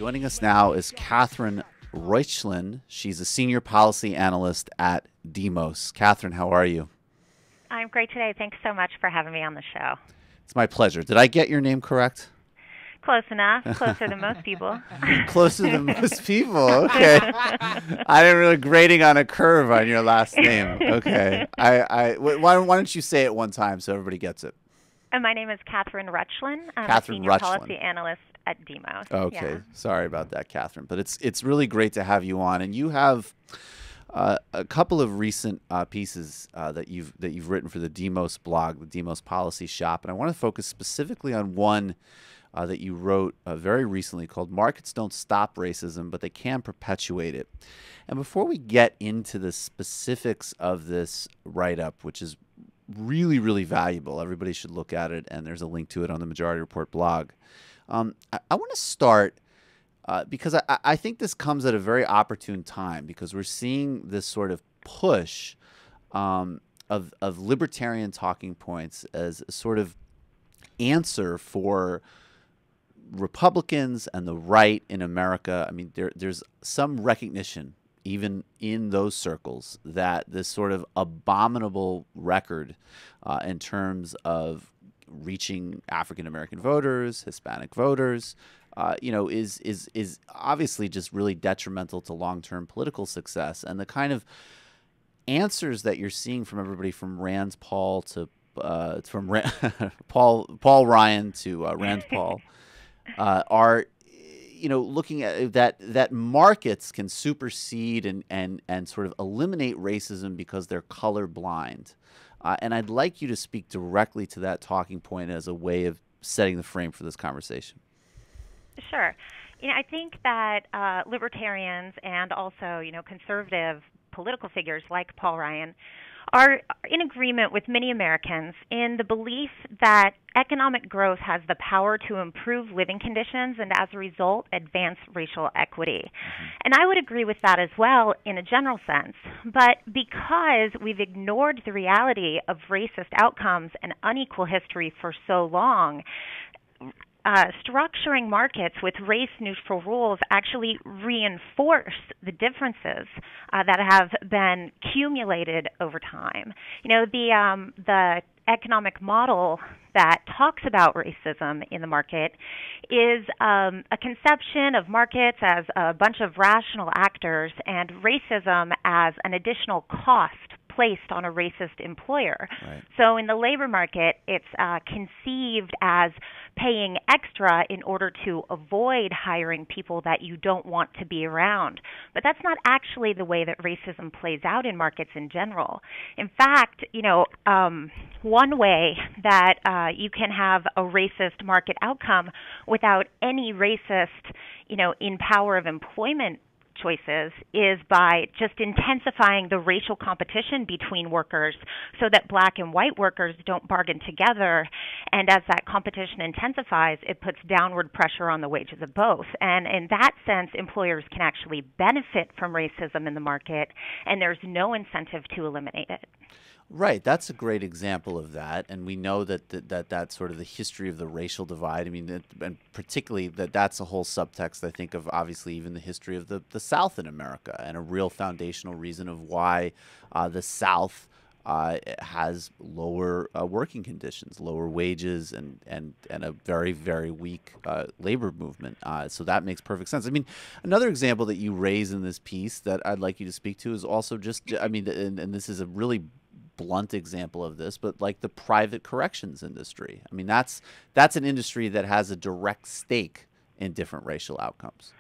Joining us now is Catherine Reutschlin. She's a senior policy analyst at Demos. Catherine, how are you? I'm great today. Thanks so much for having me on the show. It's my pleasure. Did I get your name correct? Close enough. Closer than most people. Closer than most people. Okay. I didn't really grading on a curve on your last name. Okay. Why don't you say it one time so everybody gets it? And my name is Catherine Reutschlin. I'm Catherine a senior Reutschlin. policy analyst at Demos. Okay. Yeah. Sorry about that, Catherine. But it's really great to have you on. And you have a couple of recent pieces that you've written for the Demos blog, the Demos Policy Shop. And I want to focus specifically on one that you wrote very recently called "Markets Don't Stop Racism, but They Can Perpetuate It." And before we get into the specifics of this write-up, which is really, really valuable, everybody should look at it, and there's a link to it on the Majority Report blog. I want to start because I think this comes at a very opportune time, because we're seeing this sort of push of libertarian talking points as a sort of answer for Republicans and the right in America. I mean, there's some recognition, even in those circles, that this sort of abominable record in terms of reaching African American voters, Hispanic voters, is obviously just really detrimental to long-term political success. And the kind of answers that you're seeing from everybody from Rand Paul to Paul Ryan to Rand Paul are, looking at that markets can supersede and sort of eliminate racism because they're colorblind. And I'd like you to speak directly to that talking point as a way of setting the frame for this conversation. Sure. I think that libertarians and also, conservative political figures like Paul Ryan are in agreement with many Americans in the belief that economic growth has the power to improve living conditions and, as a result, advance racial equity. And I would agree with that as well in a general sense. But because we've ignored the reality of racist outcomes and unequal history for so long, structuring markets with race-neutral rules actually reinforce the differences that have been accumulated over time. The economic model that talks about racism in the market is a conception of markets as a bunch of rational actors and racism as an additional cost placed on a racist employer. Right. So in the labor market, it's conceived as paying extra in order to avoid hiring people that you don't want to be around. But that's not actually the way that racism plays out in markets in general. In fact, one way that you can have a racist market outcome without any racist, in power of employment choices is by just intensifying the racial competition between workers so that black and white workers don't bargain together. And as that competition intensifies, it puts downward pressure on the wages of both. And in that sense, employers can actually benefit from racism in the market, and there's no incentive to eliminate it. Right, that's a great example of that, and we know that's sort of the history of the racial divide. I mean, and particularly that's a whole subtext, I think, of obviously even the history of the South in America, and a real foundational reason of why the South has lower working conditions, lower wages, and a very, very weak labor movement. So that makes perfect sense. I mean, another example that you raise in this piece that I'd like you to speak to is also just, I mean, and this is a really blunt example of this, but like the private corrections industry. I mean, that's an industry that has a direct stake in different racial outcomes.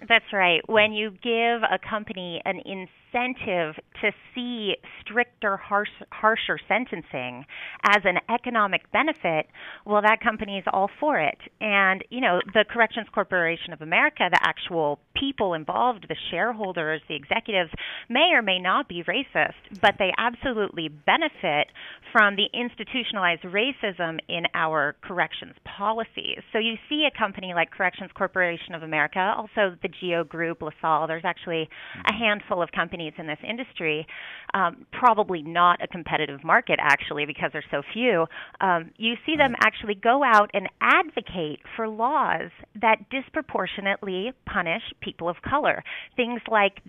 That's right. When you give a company an incentive to see stricter, harsher sentencing as an economic benefit, well, that company is all for it. And, the Corrections Corporation of America, the actual people involved, the shareholders, the executives, may or may not be racist, but they absolutely benefit from the institutionalized racism in our corrections policies. So you see a company like Corrections Corporation of America, also the GEO Group, LaSalle, there's actually a handful of companies companies in this industry, probably not a competitive market actually because there's so few, you see them actually go out and advocate for laws that disproportionately punish people of color. Things like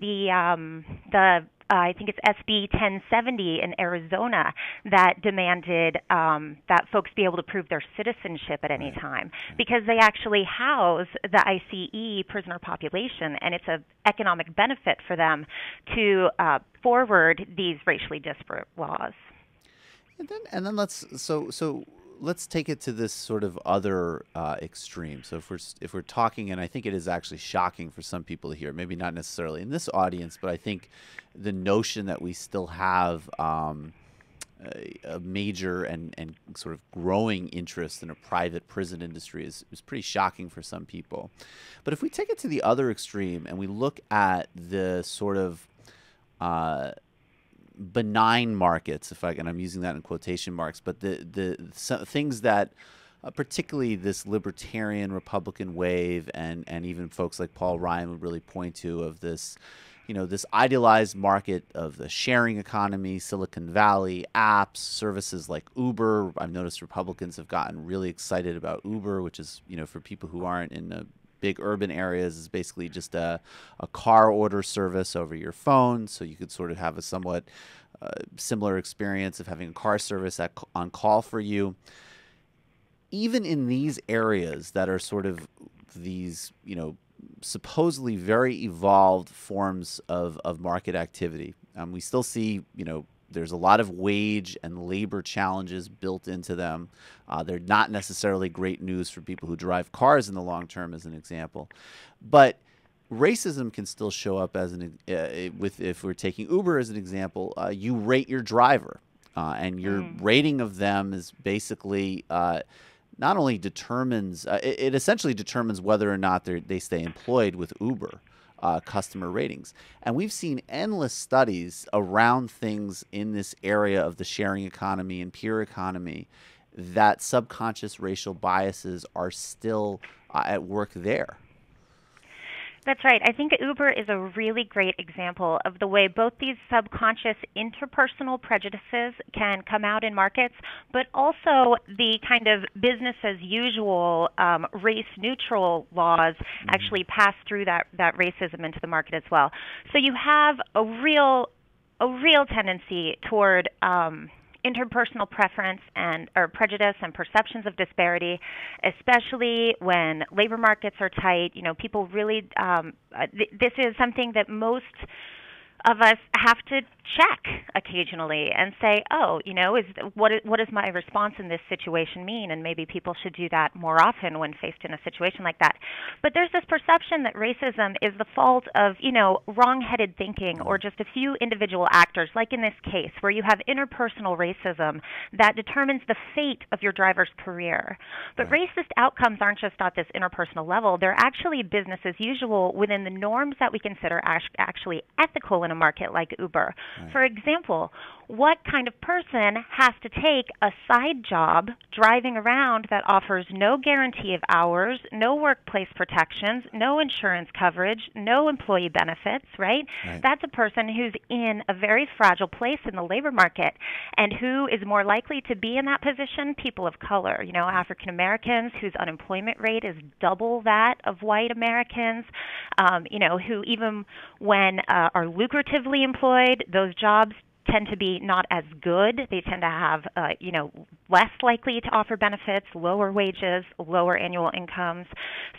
I think it's SB 1070 in Arizona that demanded that folks be able to prove their citizenship at any time because they actually house the ICE prisoner population, and it's an economic benefit for them to forward these racially disparate laws. And then let's take it to this sort of other extreme. So if we're talking, and I think it is actually shocking for some people to hear, maybe not necessarily in this audience, but I think the notion that we still have a major and sort of growing interest in a private prison industry is pretty shocking for some people. But if we take it to the other extreme and we look at the sort of benign markets, and I'm using that in quotation marks, but the things that particularly this libertarian Republican wave and even folks like Paul Ryan would really point to, of this, this idealized market of the sharing economy, Silicon Valley, apps, services like Uber. I've noticed Republicans have gotten really excited about Uber, which is, for people who aren't in big urban areas, is basically just a car order service over your phone. So you could sort of have a somewhat similar experience of having a car service on call for you. Even in these areas that are sort of these, supposedly very evolved forms of market activity, we still see, there's a lot of wage and labor challenges built into them. They're not necessarily great news for people who drive cars in the long term, as an example. But racism can still show up as if we're taking Uber as an example. You rate your driver, and your rating of them is basically not only determines it essentially determines whether or not they stay employed with Uber. Customer ratings. And we've seen endless studies around things in this area of the sharing economy and peer economy that subconscious racial biases are still at work there. That's right. I think Uber is a really great example of the way both these subconscious interpersonal prejudices can come out in markets, but also the kind of business as usual race-neutral laws actually pass through that racism into the market as well. So you have a real tendency toward interpersonal preference or prejudice and perceptions of disparity, especially when labor markets are tight. People really, this is something that most of us have to check occasionally and say, what does my response in this situation mean? And maybe people should do that more often when faced in a situation like that. But there's this perception that racism is the fault of, wrong-headed thinking or just a few individual actors, like in this case, where you have interpersonal racism that determines the fate of your driver's career. But racist outcomes aren't just at this interpersonal level. They're actually business as usual within the norms that we consider actually ethical in a market like Uber. For example, what kind of person has to take a side job driving around that offers no guarantee of hours, no workplace protections, no insurance coverage, no employee benefits, right? That's a person who's in a very fragile place in the labor market. And who is more likely to be in that position? People of color, African Americans whose unemployment rate is double that of white Americans, who even when are lucratively employed, those jobs tend to be not as good. They tend to have, less likely to offer benefits, lower wages, lower annual incomes.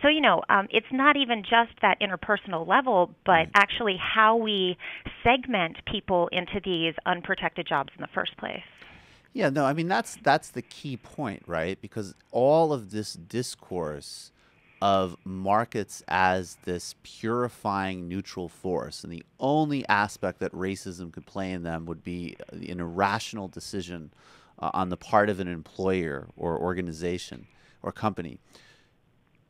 So, it's not even just that interpersonal level, but actually how we segment people into these unprotected jobs in the first place. Yeah, no, I mean, that's the key point, right? Because all of this discourse of markets as this purifying neutral force, and the only aspect that racism could play in them would be an irrational decision on the part of an employer or organization or company,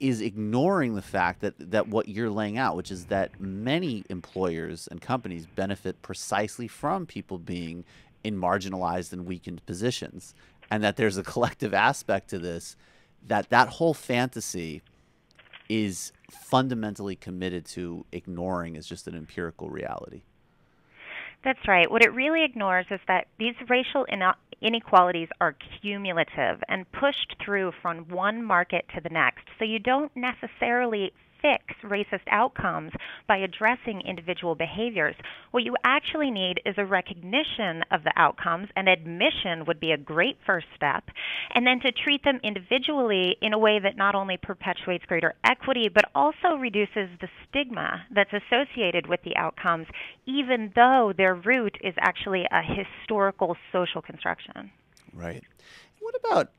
is ignoring the fact that what you're laying out, which is that many employers and companies benefit precisely from people being in marginalized and weakened positions, and that there's a collective aspect to this, that whole fantasy is fundamentally committed to ignoring as just an empirical reality. That's right. What it really ignores is that these racial inequalities are cumulative and pushed through from one market to the next. So you don't necessarily fix racist outcomes by addressing individual behaviors. What you actually need is a recognition of the outcomes, and admission would be a great first step, and then to treat them individually in a way that not only perpetuates greater equity, but also reduces the stigma that's associated with the outcomes, even though their root is actually a historical social construction. Right. What about,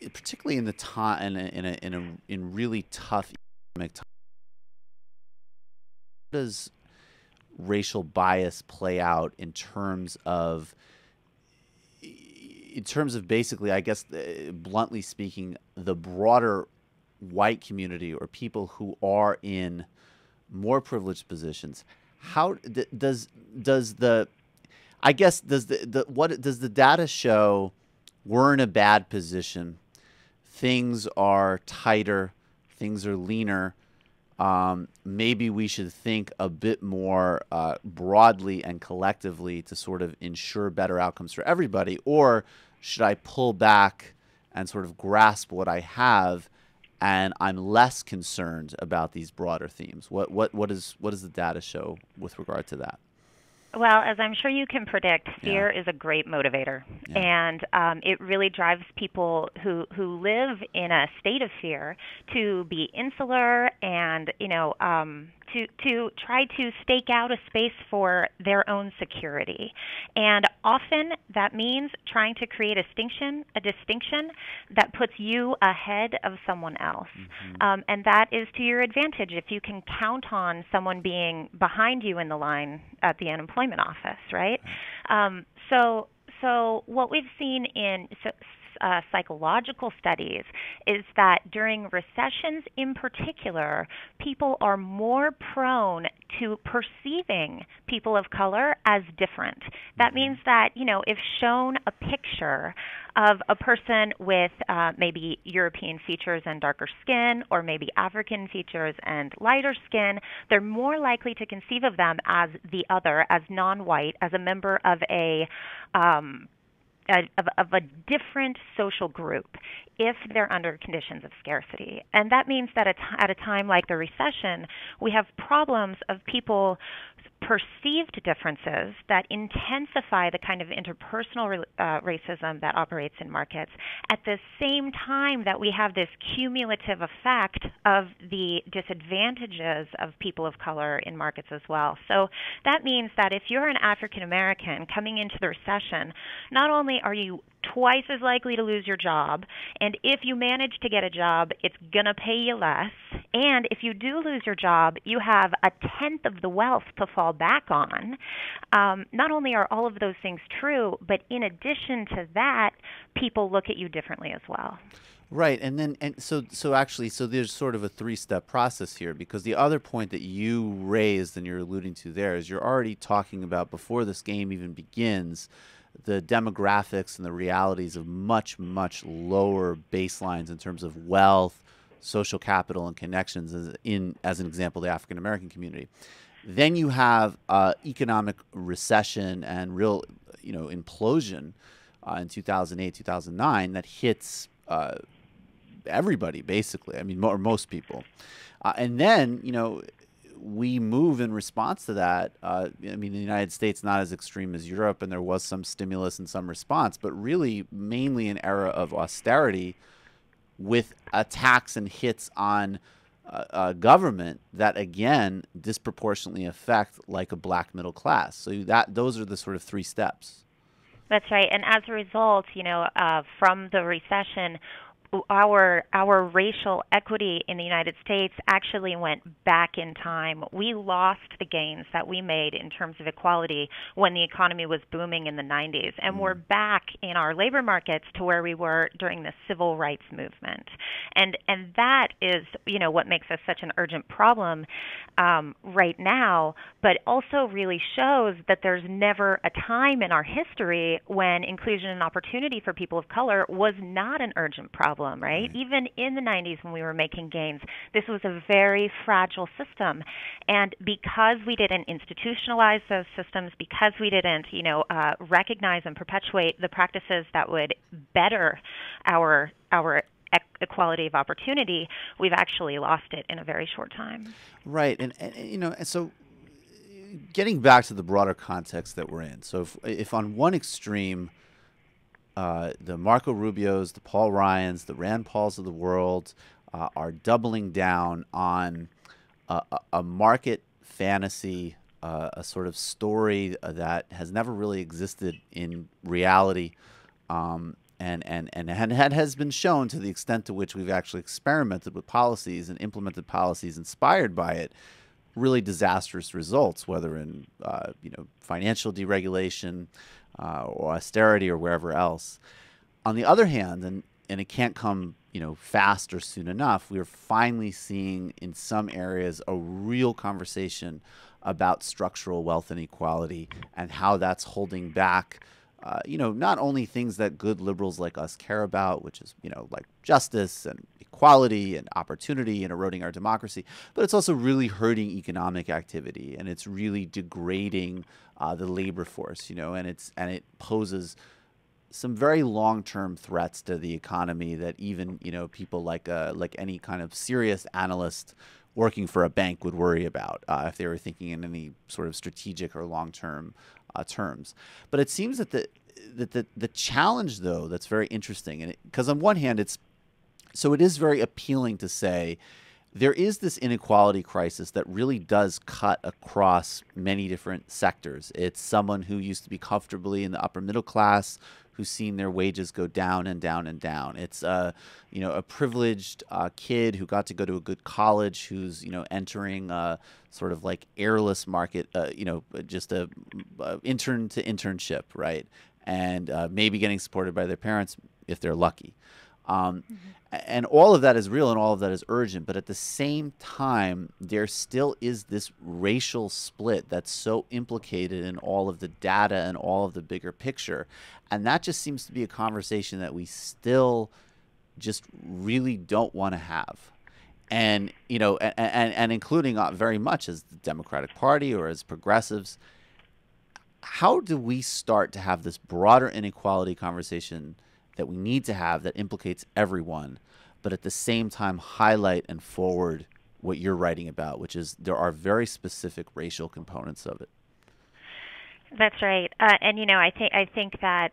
particularly in the time, in really tough economic times, how does racial bias play out in terms of basically, I guess, bluntly speaking, the broader white community or people who are in more privileged positions? How does the data show we're in a bad position? Things are tighter, things are leaner. Maybe we should think a bit more broadly and collectively to sort of ensure better outcomes for everybody, or should I pull back and sort of grasp what I have, and I'm less concerned about these broader themes? What does the data show with regard to that? Well, as I'm sure you can predict, fear is a great motivator, and it really drives people who live in a state of fear to be insular and to try to stake out a space for their own security. And often that means trying to create a distinction that puts you ahead of someone else. And that is to your advantage if you can count on someone being behind you in the line at the unemployment office, right? So what we've seen in psychological studies is that during recessions in particular, people are more prone to perceiving people of color as different. That means that, if shown a picture of a person with maybe European features and darker skin, or maybe African features and lighter skin, they're more likely to conceive of them as the other, as non-white, as a member of a different social group if they're under conditions of scarcity. And that means that at a time like the recession, we have problems of people perceived differences that intensify the kind of interpersonal racism that operates in markets, at the same time that we have this cumulative effect of the disadvantages of people of color in markets as well. So that means that if you're an African American coming into the recession, not only are you twice as likely to lose your job, and if you manage to get a job, it's going to pay you less, and if you do lose your job, you have a tenth of the wealth to fall back on. Not only are all of those things true, but in addition to that, people look at you differently as well. Right, so there's sort of a three-step process here, because the other point that you raised and you're alluding to there is you're already talking about, before this game even begins, the demographics and the realities of much, much lower baselines in terms of wealth, social capital, and connections, as an example, the African American community. Then you have economic recession and real, implosion in 2008, 2009 that hits everybody, basically. I mean, or most people. And then, we move in response to that. I mean, the United States, not as extreme as Europe, and there was some stimulus and some response, but really mainly an era of austerity with attacks and hits on government that, again, disproportionately affect like a black middle class. So those are the sort of three steps. That's right. And as a result, from the recession, our racial equity in the United States actually went back in time. We lost the gains that we made in terms of equality when the economy was booming in the 90s, and we're back in our labor markets to where we were during the civil rights movement. And that is, what makes us such an urgent problem right now, but also really shows that there's never a time in our history when inclusion and opportunity for people of color was not an urgent problem. problem, right? Even in the 90s when we were making gains, this was a very fragile system. And because we didn't institutionalize those systems, because we didn't, recognize and perpetuate the practices that would better our equality of opportunity, we've actually lost it in a very short time. Right. And so getting back to the broader context that we're in. So if on one extreme, the Marco Rubios, the Paul Ryans, the Rand Pauls of the world are doubling down on a market fantasy, a sort of story that has never really existed in reality, and has been shown, to the extent to which we've actually experimented with policies and implemented policies inspired by it, really disastrous results, whether in financial deregulation or austerity or wherever else. On the other hand, and it can't come fast or soon enough, we are finally seeing in some areas a real conversation about structural wealth inequality and how that's holding back not only things that good liberals like us care about, which is, like justice and equality and opportunity and eroding our democracy, but it's also really hurting economic activity, and it's really degrading the labor force, and it poses some very long-term threats to the economy that even, people like any kind of serious analyst working for a bank would worry about if they were thinking in any sort of strategic or long-term terms. But it seems that the challenge, though, that's very interesting, and because on one hand it is very appealing to say there is this inequality crisis that really does cut across many different sectors. It's someone who used to be comfortably in the upper middle class who's seen their wages go down and down and down. It's a privileged kid who got to go to a good college who's entering sort of like airless market, just a intern to internship, right? And maybe getting supported by their parents if they're lucky. And all of that is real and all of that is urgent. But at the same time, there still is this racial split that's so implicated in all of the data and all of the bigger picture. And that just seems to be a conversation that we still just really don't want to have. And, and including very much as the Democratic Party or as progressives, how do we start to have this broader inequality conversation that we need to have that implicates everyone, but at the same time highlight and forward what you're writing about, which is there are very specific racial components of it? That's right. And, I think that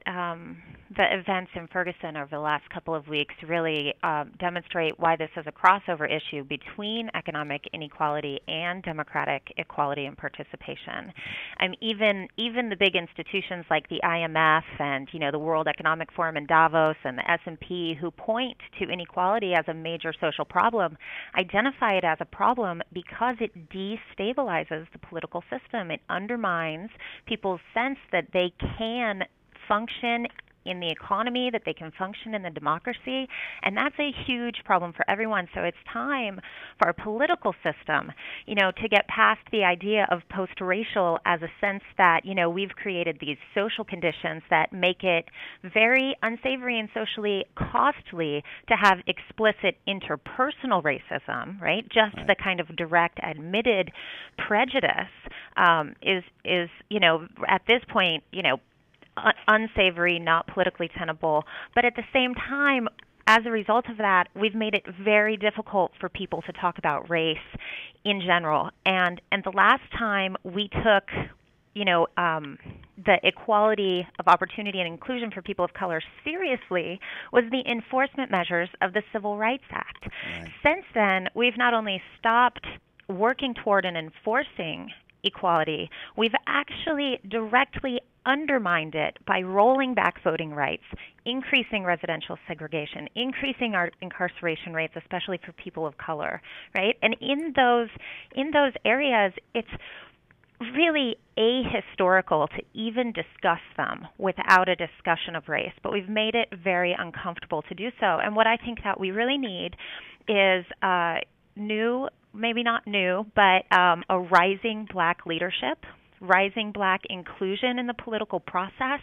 the events in Ferguson over the last couple of weeks really demonstrate why this is a crossover issue between economic inequality and democratic equality and participation. Even the big institutions like the IMF and, the World Economic Forum in Davos and the S&P, who point to inequality as a major social problem, identify it as a problem because it destabilizes the political system. It undermines people's sense that they can function in the economy, that they can function in the democracy, and that's a huge problem for everyone. So it's time for our political system, to get past the idea of post-racial as a sense that, we've created these social conditions that make it very unsavory and socially costly to have explicit interpersonal racism, right? Just the kind of direct admitted prejudice is at this point, unsavory, not politically tenable. But at the same time, as a result of that, we've made it very difficult for people to talk about race in general. And the last time we took, the equality of opportunity and inclusion for people of color seriously was the enforcement measures of the Civil Rights Act. Right. Since then, we've not only stopped working toward and enforcing equality, we've actually directly undermined it by rolling back voting rights, increasing residential segregation, increasing our incarceration rates, especially for people of color, right? And in those areas, it's really ahistorical to even discuss them without a discussion of race, but we've made it very uncomfortable to do so. And what I think that we really need is new, maybe not new, but a rising black leadership, rising black inclusion in the political process,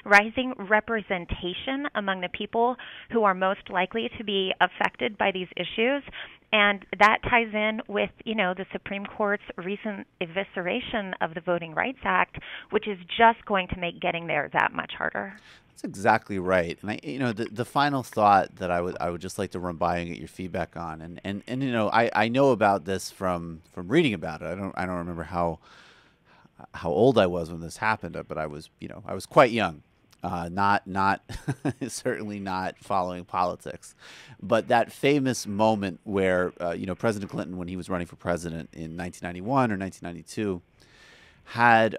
rising representation among the people who are most likely to be affected by these issues. And that ties in with, the Supreme Court's recent evisceration of the Voting Rights Act, which is just going to make getting there that much harder. That's exactly right. And the final thought that I would just like to run by and get your feedback on, and I know about this from reading about it. I don't remember how old I was when this happened, but I was quite young. Not certainly not following politics, but that famous moment where President Clinton, when he was running for president in 1991 or 1992, had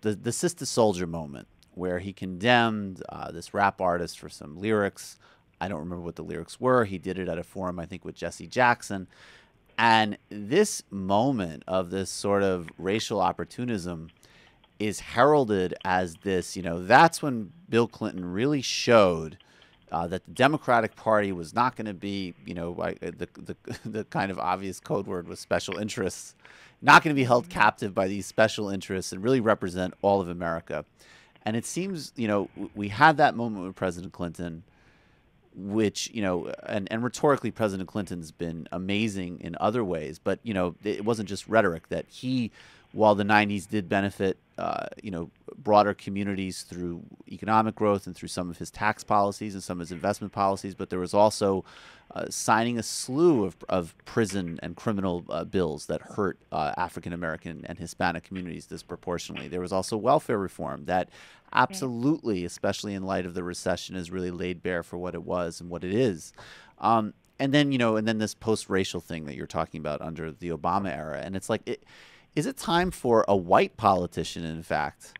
the Sister Soldier moment, where he condemned this rap artist for some lyrics. I don't remember what the lyrics were. He did it at a forum, I think, with Jesse Jackson. And this moment of this sort of racial opportunism is heralded as this, that's when Bill Clinton really showed that the Democratic Party was not going to be, the kind of obvious code word was special interests, not going to be held captive by these special interests and really represent all of America. And it seems, we had that moment with President Clinton, which, and rhetorically, President Clinton's been amazing in other ways. But, it wasn't just rhetoric that he, while the 90s did benefit, broader communities through economic growth and through some of his tax policies and some of his investment policies, but there was also signing a slew of prison and criminal bills that hurt African American and Hispanic communities disproportionately. There was also welfare reform that absolutely, especially in light of the recession, is really laid bare for what it was and what it is. And then this post-racial thing that you're talking about under the Obama era, and it's like, is it time for a white politician, in fact,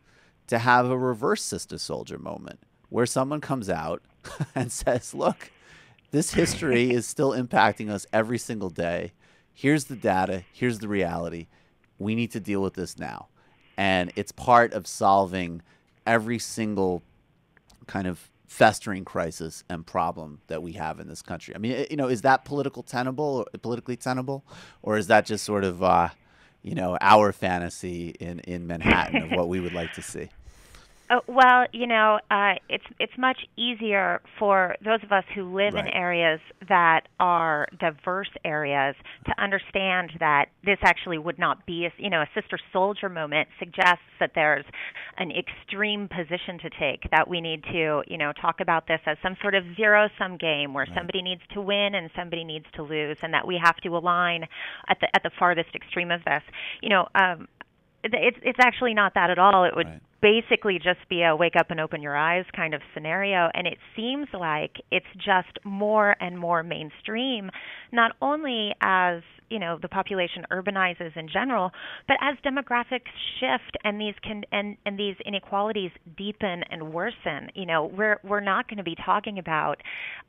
to have a reverse Sister Soldier moment where someone comes out and says, look, this history is still impacting us every single day. Here's the data. Here's the reality. We need to deal with this now. And it's part of solving every single kind of festering crisis and problem that we have in this country. I mean, is that politically tenable, or is that just sort of our fantasy in Manhattan of what we would like to see? Well, it's much easier for those of us who live in areas that are diverse areas to understand that this actually would not be a Sister Soldier moment suggests that there's an extreme position to take, that we need to, talk about this as some sort of zero-sum game where somebody needs to win and somebody needs to lose, and that we have to align at the farthest extreme of this. It's actually not that at all. It would basically just be a wake up and open your eyes kind of scenario. And it seems like it's just more and more mainstream, not only as the population urbanizes in general, but as demographics shift and these inequalities deepen and worsen. We're not going to be talking about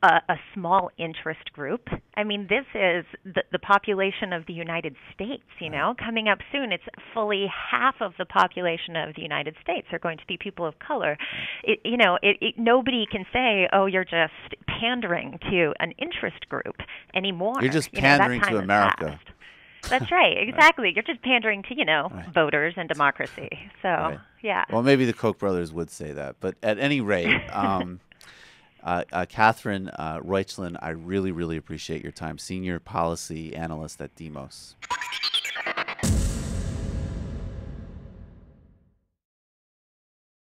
a small interest group. I mean, this is the population of the United States. Coming up soon, it's fully half of the population of the United States are going to be people of color. Nobody can say, "Oh, you're just pandering to an interest group" anymore. You're just pandering to America. That's right, exactly. You're just pandering to, voters and democracy. So, yeah. Well, maybe the Koch brothers would say that. But at any rate, Catherine Reutschlin, I really, really appreciate your time. Senior Policy Analyst at Demos.